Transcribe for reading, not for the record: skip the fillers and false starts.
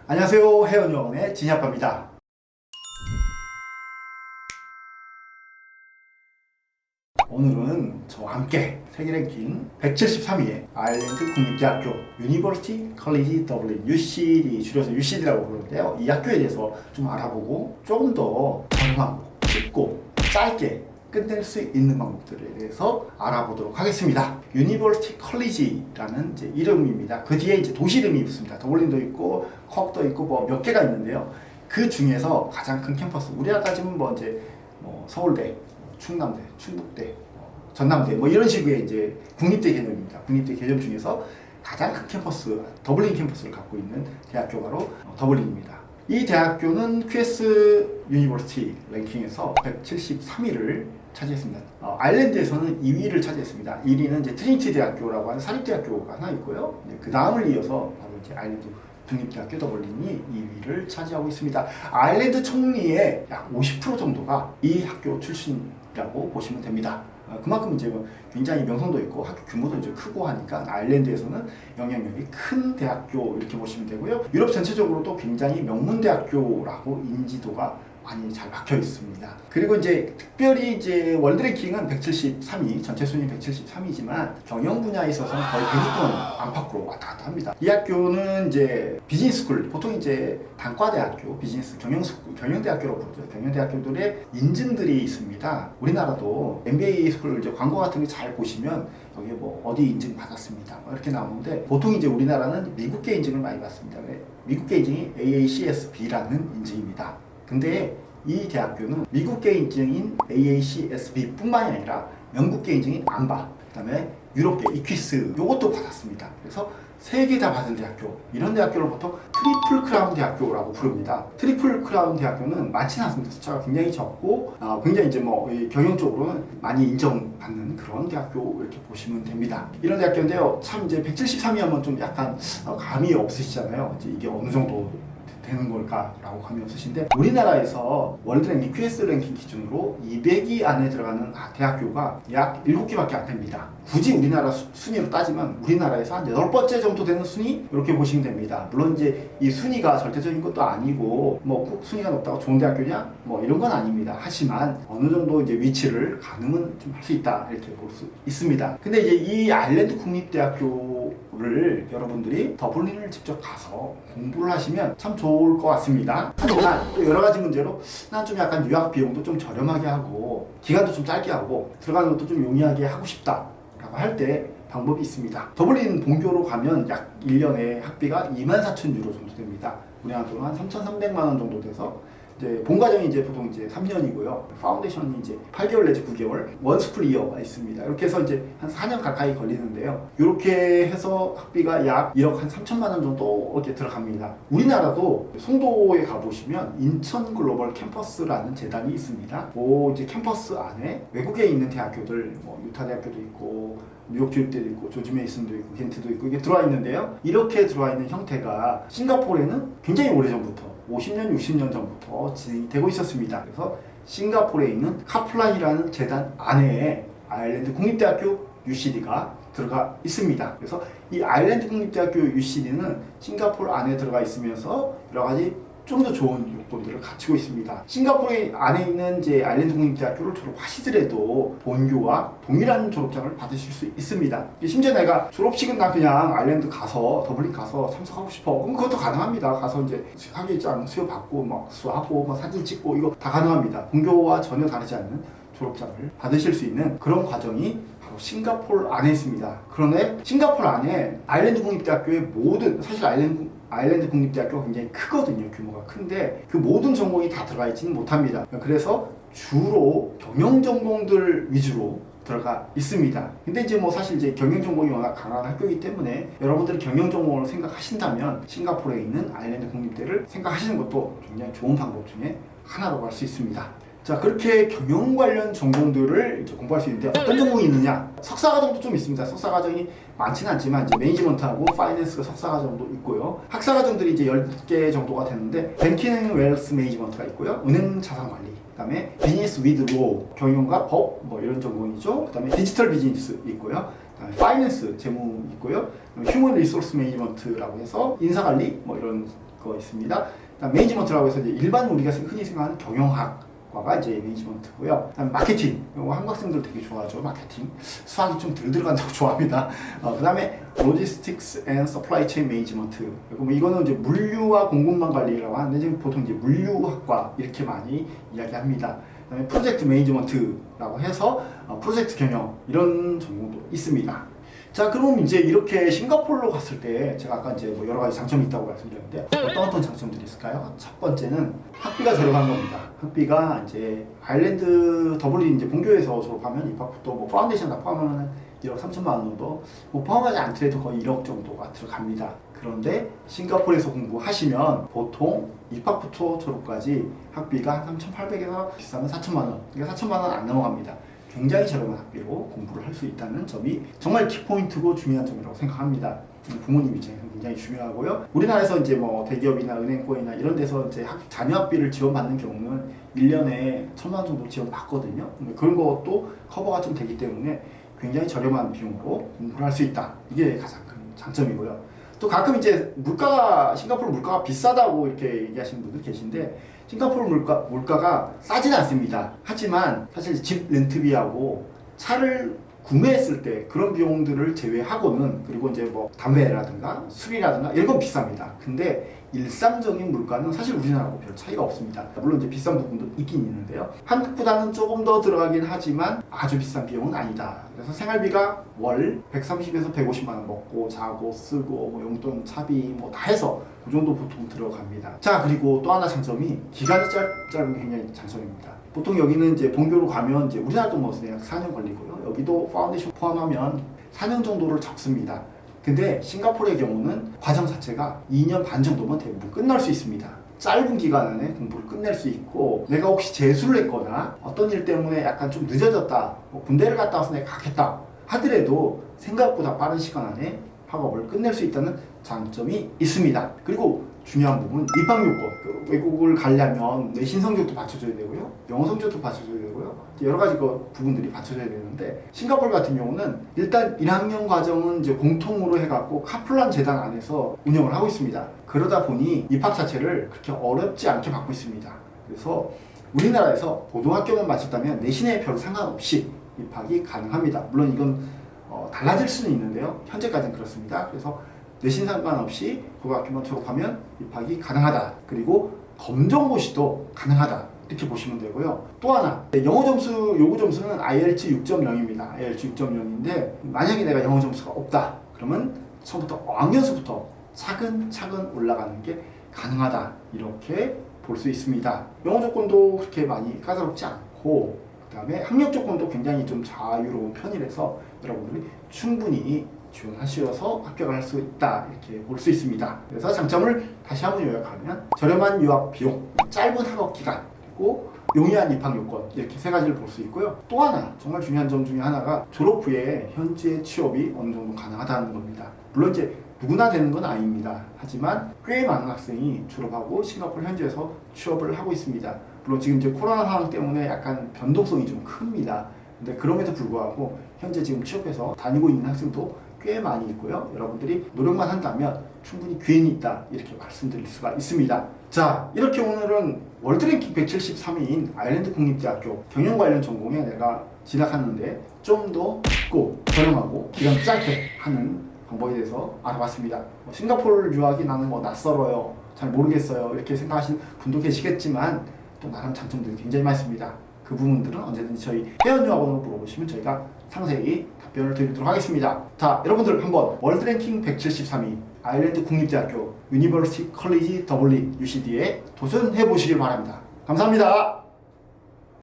안녕하세요. 해운여원의 진이아빠입니다. 오늘은 저와 함께 세계 랭킹 173위의 아일랜드 국립대학교 유니버시티 컬리지 더블린 UCD 줄여서 UCD라고 부르는데요. 이 학교에 대해서 좀 알아보고 조금 더 저렴하고 쉽고 짧게 끝낼 수 있는 방법들에 대해서 알아보도록 하겠습니다. 유니버시티 컬리지라는 이제 이름입니다. 그 뒤에 이제 도시 이름이 있습니다. 더블린도 있고 컥도 있고 뭐 몇 개가 있는데요. 그 중에서 가장 큰 캠퍼스, 우리나라 따지면 뭐 이제 서울대, 충남대, 충북대, 전남대 뭐 이런 식의 이제 국립대 개념입니다. 국립대 개념 중에서 가장 큰 캠퍼스, 더블린 캠퍼스를 갖고 있는 대학교가 바로 더블린입니다. 이 대학교는 QS 유니버시티 랭킹에서 173위를 차지했습니다. 아일랜드에서는 2위를 차지했습니다. 1위는 이제 트리니티 대학교라고 하는 사립대학교가 하나 있고요. 그 다음을 이어서 바로 이제 아일랜드 국립대학교 더블린이 2위를 차지하고 있습니다. 아일랜드 총리의 약 50% 정도가 이 학교 출신이라고 보시면 됩니다. 그만큼 이제 굉장히 명성도 있고 학교 규모도 이제 크고 하니까 아일랜드에서는 영향력이 큰 대학교 이렇게 보시면 되고요. 유럽 전체적으로도 굉장히 명문 대학교라고 인지도가 많이 잘 박혀 있습니다. 그리고 이제 특별히 이제 월드 랭킹은 173위, 전체 순위 173위지만 경영 분야에 있어서는 거의 100위권 안팎으로 왔다 갔다 합니다. 이 학교는 이제 비즈니스 스쿨, 보통 이제 단과대학교, 비즈니스 경영대학교라고 부르죠. 경영대학교들의 인증들이 있습니다. 우리나라도 MBA 스쿨 이제 광고 같은 게 잘 보시면 여기 뭐 어디 인증 받았습니다. 뭐 이렇게 나오는데 보통 이제 우리나라는 미국계 인증을 많이 받습니다. 미국계 인증이 AACSB라는 인증입니다. 근데 이 대학교는 미국계 인증인 AACSB 뿐만이 아니라 영국계 인증인 암바, 그 다음에 유럽계 이퀴스 요것도 받았습니다. 그래서 3개 다 받은 대학교, 이런 대학교를 보통 트리플 크라운 대학교라고 부릅니다. 트리플 크라운 대학교는 많지는 않습니다. 숫자가 굉장히 적고 굉장히 이제 경영적으로는 많이 인정받는 그런 대학교 이렇게 보시면 됩니다. 이런 대학교인데요. 참 이제 173위 하면 좀 약간 감이 없으시잖아요. 이제 이게 어느 정도 되는 걸까라고 감이 없으신데, 우리나라에서 월드 랭킹, QS 랭킹 기준으로 200위 안에 들어가는 대학교가 약 7개밖에 안 됩니다. 굳이 우리나라 순위로 따지면 우리나라에서 한 8번째 정도 되는 순위 이렇게 보시면 됩니다. 물론 이제 이 순위가 절대적인 것도 아니고 꼭 순위가 높다고 좋은 대학교냐 이런 건 아닙니다. 하지만 어느 정도 이제 위치를 가늠은 좀 할 수 있다 이렇게 볼 수 있습니다. 근데 이제 이 아일랜드 국립대학교를 여러분들이 더블린을 직접 가서 공부를 하시면 참 좋을 것 같습니다. 하지만 또 여러 가지 문제로 난 좀 약간 유학 비용도 좀 저렴하게 하고 기간도 좀 짧게 하고 들어가는 것도 좀 용이하게 하고 싶다 라고 할 때 방법이 있습니다. 더블린 본교로 가면 약 1년에 학비가 24,000유로 정도 됩니다. 우리나라 돈은 한 3,300만 원 정도 돼서 이제 본과정이 이제 보통 이제 3년이고요. 파운데이션이 이제 8개월 내지 9개월, 원스쿨 이어가 있습니다. 이렇게 해서 이제 한 4년 가까이 걸리는데요. 이렇게 해서 학비가 약 1억 한 3천만 원 정도 이렇게 들어갑니다. 우리나라도 송도에 가보시면 인천 글로벌 캠퍼스라는 재단이 있습니다. 이제 캠퍼스 안에 외국에 있는 대학교들, 유타 대학교도 있고, 뉴욕 주립대도 있고, 조지 메이슨도 있고, 겐트도 있고 이게 들어와 있는데요. 이렇게 들어와 있는 형태가 싱가포르에는 굉장히 오래전부터 50년, 60년 전부터 진행이 되고 있었습니다. 그래서 싱가포르에 있는 카플란이라는 재단 안에 아일랜드 국립대학교 UCD가 들어가 있습니다. 그래서 이 아일랜드 국립대학교 UCD는 싱가포르 안에 들어가 있으면서 여러 가지 좀 더 좋은 요건들을 갖추고 있습니다. 싱가포르 안에 있는 이제 아일랜드 국립대학교를 졸업하시더라도 본교와 동일한 졸업장을 받으실 수 있습니다. 심지어 내가 졸업식은 나 그냥 아일랜드 가서 더블린 가서 참석하고 싶어. 그럼 그것도 가능합니다. 가서 이제 학위장 수여 받고 수하고 사진 찍고 이거 다 가능합니다. 본교와 전혀 다르지 않는 졸업장을 받으실 수 있는 그런 과정이 바로 싱가포르 안에 있습니다. 그런데 싱가포르 안에 아일랜드 국립대학교의 모든, 사실 아일랜드 국립대학교가 굉장히 크거든요. 규모가 큰데 그 모든 전공이 다 들어가 있지는 못합니다. 그래서 주로 경영 전공들 위주로 들어가 있습니다. 근데 이제 사실 이제 경영 전공이 워낙 강한 학교이기 때문에 여러분들이 경영 전공을 생각하신다면 싱가포르에 있는 아일랜드 국립대를 생각하시는 것도 굉장히 좋은 방법 중에 하나라고 할 수 있습니다. 자, 그렇게 경영 관련 전공들을 이제 공부할 수 있는데 어떤 전공이 있느냐? 석사과정도 좀 있습니다. 석사과정이 많지는 않지만 이제 매니지먼트하고 파이낸스가 석사과정도 있고요. 학사과정들이 이제 10개 정도가 되는데 뱅킹 앤 웰스 매니지먼트가 있고요. 은행 자산관리, 그다음에 비즈니스 위드 로, 경영과 법 이런 전공이죠. 그다음에 디지털 비즈니스 있고요. 그다음에 파이낸스, 재무 있고요. 휴먼 리소스 매니지먼트라고 해서 인사관리 이런 거 있습니다. 매니지먼트라고 해서 이제 일반 우리가 흔히 생각하는 경영학과가 이제 매니지먼트고요. 그다음에 마케팅, 이거 한국 학생들 되게 좋아하죠. 마케팅, 수학이 좀 덜 들어간다고 좋아합니다. 그다음에 로지스틱스 앤 서플라이 체인 매니지먼트, 뭐 이거는 이제 물류와 공급망 관리라고 하는데 지금 보통 이제 물류학과 이렇게 많이 이야기합니다. 그다음에 프로젝트 매니지먼트라고 해서 프로젝트 경영 이런 전공도 있습니다. 자, 그럼 이제 이렇게 싱가포르로 갔을 때 제가 아까 이제 뭐 여러 가지 장점이 있다고 말씀드렸는데 어떤 장점들이 있을까요? 첫 번째는 학비가 저렴한 겁니다. 학비가 이제 아일랜드 더블린 이제 본교에서 졸업하면 입학부터 뭐 파운데이션 다 포함하면 1억 3천만 원 정도, 뭐 포함하지 않더라도 거의 1억 정도가 들어갑니다. 그런데 싱가포르에서 공부하시면 보통 입학부터 졸업까지 학비가 3,800에서 비싸면 4천만 원, 그러니까 4천만 원 안 넘어갑니다. 굉장히 저렴한 학비로 공부를 할 수 있다는 점이 정말 키포인트고 중요한 점이라고 생각합니다. 부모님 입장에서 굉장히 중요하고요. 우리나라에서 이제 뭐 대기업이나 은행권이나 이런 데서 이제 자녀 학비를 지원받는 경우는 1년에 1,000만 원 정도 지원받거든요. 그런 것도 커버가 좀 되기 때문에 굉장히 저렴한 비용으로 공부를 할 수 있다. 이게 가장 큰 장점이고요. 또 가끔 이제 싱가포르 물가가 비싸다고 이렇게 얘기하시는 분들 계신데, 싱가포르 물가가 싸지는 않습니다. 하지만 사실 집 렌트비하고 차를 구매했을 때 그런 비용들을 제외하고는, 그리고 이제 뭐 담배라든가 술이라든가 이런 건 비쌉니다. 근데 일상적인 물가는 사실 우리나라하고 별 차이가 없습니다. 물론 이제 비싼 부분도 있긴 있는데요. 한국보다는 조금 더 들어가긴 하지만 아주 비싼 비용은 아니다. 그래서 생활비가 월 130에서 150만 원 먹고 자고 쓰고 뭐 용돈 차비 뭐 다 해서 그 정도 보통 들어갑니다. 자, 그리고 또 하나 장점이 기간이 짧은 게 굉장히 장점입니다. 보통 여기는 이제 본교로 가면 이제 우리나라도 뭐 약 4년 걸리고요. 여기도 파운데이션 포함하면 4년 정도를 적습니다. 근데 싱가포르의 경우는 과정 자체가 2년 반 정도면 대부분 끝날 수 있습니다. 짧은 기간 안에 공부를 끝낼 수 있고, 내가 혹시 재수를 했거나 어떤 일 때문에 약간 좀 늦어졌다, 뭐 군대를 갔다 와서 내가 가겠다 하더라도 생각보다 빠른 시간 안에 학업을 끝낼 수 있다는 장점이 있습니다. 그리고 중요한 부분, 입학 요건. 외국을 가려면 내신 성적도 받쳐줘야 되고요, 영어 성적도 받쳐줘야 되고요, 여러 가지 부분들이 받쳐줘야 되는데, 싱가포르 같은 경우는 일단 1학년 과정은 이제 공통으로 해갖고 카플란 재단 안에서 운영을 하고 있습니다. 그러다 보니 입학 자체를 그렇게 어렵지 않게 받고 있습니다. 그래서 우리나라에서 고등학교만 마쳤다면 내신에 별 상관없이 입학이 가능합니다. 물론 이건 달라질 수는 있는데요, 현재까지는 그렇습니다. 그래서 내신 상관없이 고등학교만 졸업하면 입학이 가능하다. 그리고 검정고시도 가능하다. 이렇게 보시면 되고요. 또 하나, 요구 점수는 IELTS 6.0입니다. IELTS 6.0인데 만약에 내가 영어 점수가 없다, 그러면 처음부터 어학연수부터 차근차근 올라가는 게 가능하다. 이렇게 볼 수 있습니다. 영어 조건도 그렇게 많이 까다롭지 않고, 그 다음에 학력 조건도 굉장히 좀 자유로운 편이라서 여러분들이 충분히 지원하셔서 합격을 할 수 있다, 이렇게 볼 수 있습니다. 그래서 장점을 다시 한번 요약하면 저렴한 유학 비용, 짧은 학업 기간, 그리고 용이한 입학 요건, 이렇게 세 가지를 볼 수 있고요. 또 하나 정말 중요한 점 중에 하나가 졸업 후에 현지의 취업이 어느 정도 가능하다는 겁니다. 물론 이제 누구나 되는 건 아닙니다. 하지만 꽤 많은 학생이 졸업하고 싱가포르 현지에서 취업을 하고 있습니다. 물론 지금 이제 코로나 상황 때문에 약간 변동성이 좀 큽니다. 근데 그럼에도 불구하고 현재 지금 취업해서 다니고 있는 학생도 꽤 많이 있고요. 여러분들이 노력만 한다면 충분히 기회는 있다, 이렇게 말씀드릴 수가 있습니다. 자, 이렇게 오늘은 월드랭킹 173위인 아일랜드 국립대학교 경영 관련 전공에 내가 진학하는데 좀 더 쉽고 저렴하고 기간도 짧게 하는 방법에 대해서 알아봤습니다. 싱가포르 유학이 나는 뭐 낯설어요, 잘 모르겠어요, 이렇게 생각하시는 분도 계시겠지만 또 나름 장점들이 굉장히 많습니다. 그 부분들은 언제든지 저희 회원유학원으로 물어보시면 저희가 상세히 답변을 드리도록 하겠습니다. 자, 여러분들 한번 월드랭킹 173위 아일랜드 국립대학교 유니버시티 컬리지 더블린 UCD에 도전해 보시길 바랍니다. 감사합니다.